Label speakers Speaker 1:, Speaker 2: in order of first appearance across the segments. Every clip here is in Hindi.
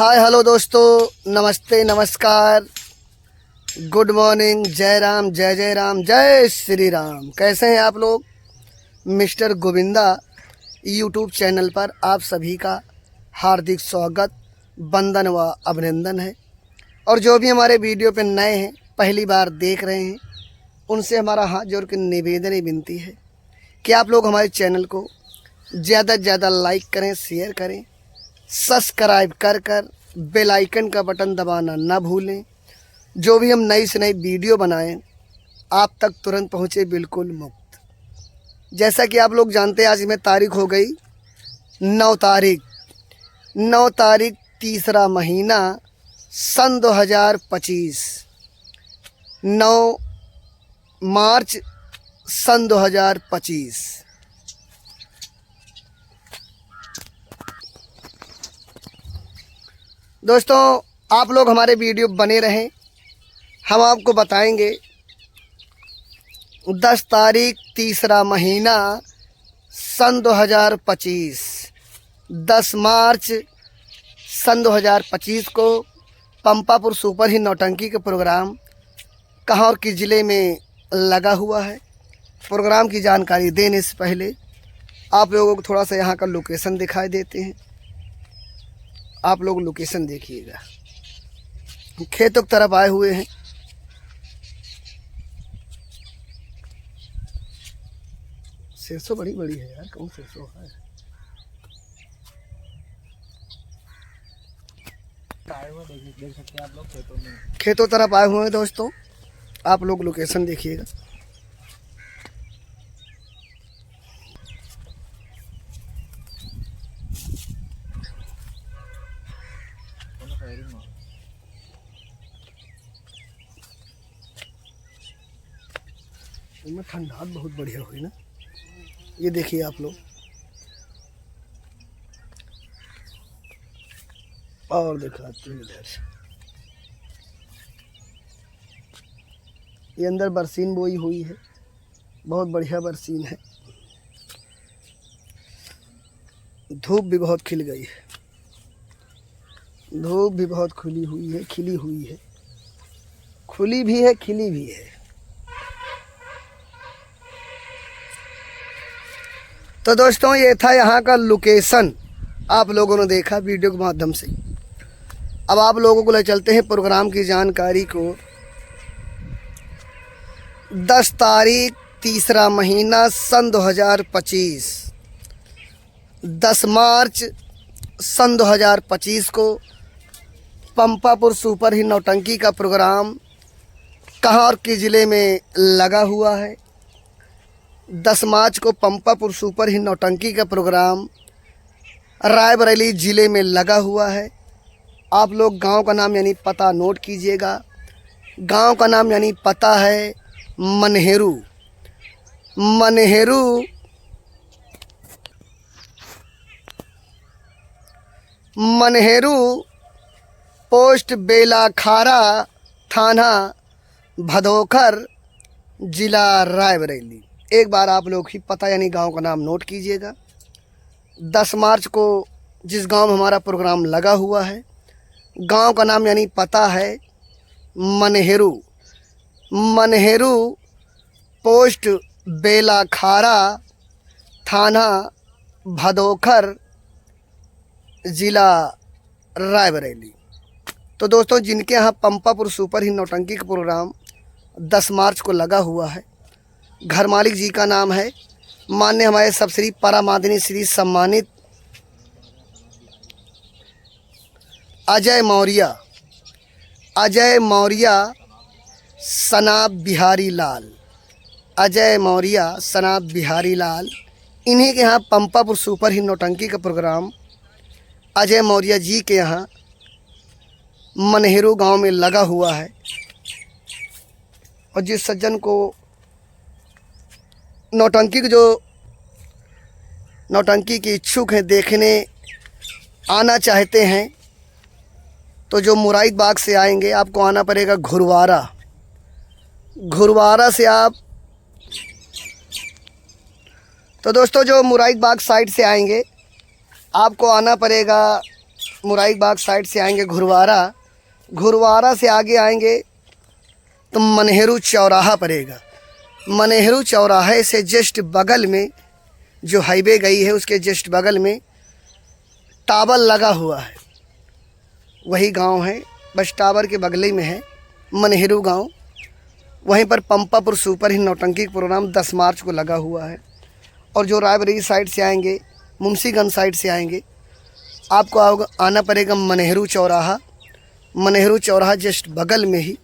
Speaker 1: हाय हेलो दोस्तों, नमस्ते नमस्कार, गुड मॉर्निंग, जय राम जय जय राम जय श्री राम। कैसे हैं आप लोग। मिस्टर गोविंदा यूट्यूब चैनल पर आप सभी का हार्दिक स्वागत, वंदन व अभिनंदन है। और जो भी हमारे वीडियो पे नए हैं, पहली बार देख रहे हैं, उनसे हमारा हाथ जोड़ के निवेदन ही विनती है कि आप लोग हमारे चैनल को ज़्यादा से ज़्यादा लाइक करें, शेयर करें, सब्सक्राइब कर बेल आइकन का बटन दबाना ना भूलें। जो भी हम नई से नई वीडियो बनाएं आप तक तुरंत पहुँचे, बिल्कुल मुफ्त। जैसा कि आप लोग जानते हैं, आज में तारीख हो गई 9 तारीख तीसरा महीना सन 2025, 9 मार्च सन 2025। दोस्तों, आप लोग हमारे वीडियो बने रहें। हम आपको बताएंगे 10 तारीख तीसरा महीना सन 2025, 10 मार्च सन 2025 को पंपापुर सुपर ही नौटंकी का प्रोग्राम कहाँ और किस ज़िले में लगा हुआ है। प्रोग्राम की जानकारी देने से पहले आप लोगों को थोड़ा सा यहाँ का लोकेशन दिखाई देते हैं। आप लोग लोकेशन देखिएगा, खेतों की तरफ आए हुए हैं। सरसों बड़ी बड़ी है यार, कौन सरसों है। देख सकते हैं आप लोग खेतों तरफ आए हुए हैं। दोस्तों, आप लोग लोकेशन देखिएगा। इनमें ठंडा बहुत बढ़िया हुई ना। ये देखिए आप लोग, और दिखाते हैं इधर। ये अंदर बरसीन बोई हुई है, बहुत बढ़िया बरसीन है। धूप भी बहुत खिल गई है, धूप भी बहुत खुली हुई है, खिली हुई है, खुली भी है, खिली भी है। तो दोस्तों, ये था यहाँ का लोकेशन, आप लोगों ने देखा वीडियो के माध्यम से। अब आप लोगों को ले चलते हैं प्रोग्राम की जानकारी को। 10 तारीख तीसरा महीना सन 2025, 10 मार्च सन 2025 को पंपापुर सुपर ही नौटंकी का प्रोग्राम कहाँ और किस ज़िले में लगा हुआ है। 10 मार्च को पंपापुर सुपर ही नौटंकी का प्रोग्राम रायबरेली ज़िले में लगा हुआ है। आप लोग गांव का नाम यानी पता नोट कीजिएगा। गांव का नाम यानी पता है मनहेरू। मनहेरू पोस्ट बेलाखारा, थाना भदोखर, जिला रायबरेली। एक बार आप लोग ही पता यानी गांव का नाम नोट कीजिएगा। 10 मार्च को जिस गांव में हमारा प्रोग्राम लगा हुआ है, गांव का नाम यानी पता है मनहेरू। पोस्ट बेलाखारा, थाना भदोखर, ज़िला रायबरेली। तो दोस्तों, जिनके यहाँ पंपापुर सुपर ही नौटंकी का प्रोग्राम 10 मार्च को लगा हुआ है, घर मालिक जी का नाम है मान्य हमारे सबश्री परामादनी श्री सम्मानित अजय मौर्य सनाब बिहारी लाल। इन्हीं के यहाँ पंपापुर सुपर ही नौटंकी का प्रोग्राम अजय मौर्य जी के यहाँ मनहेरू गांव में लगा हुआ है। और जिस सज्जन को नौटंकी की इच्छुक हैं, देखने आना चाहते हैं, तो जो मुराइद बाग से आएंगे आपको आना पड़ेगा घुरवारा से आप। तो दोस्तों, जो मुराइद बाग साइड से आएंगे आपको आना पड़ेगा मुराई बाग साइड से आएंगे घुरवारा से आगे आएंगे तो मनेहरू चौराहा पड़ेगा। मनेहरू चौराहे से जस्ट बगल में जो हाईवे गई है उसके जस्ट बगल में टावर लगा हुआ है, वही गांव है। बस टावर के बगल ही में है मनेहरू गांव। वहीं पर पंपापुर सुपर ही नौटंकी प्रोग्राम 10 मार्च को लगा हुआ है। और जो रायबरेली साइड से आएंगे, मुंशीगंज साइड से आएंगे, आपको आना पड़ेगा मनेहरू चौराहा। मनेहरू चौराहा जस्ट बगल में ही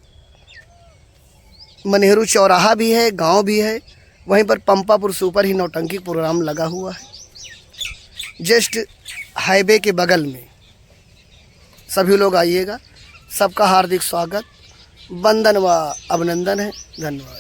Speaker 1: मनेहरू चौराहा भी है, गांव भी है। वहीं पर पंपापुर सुपर ही नौटंकी प्रोग्राम लगा हुआ है जस्ट हाईवे के बगल में। सभी लोग आइएगा, सबका हार्दिक स्वागत, वंदन व अभिनंदन है। धन्यवाद।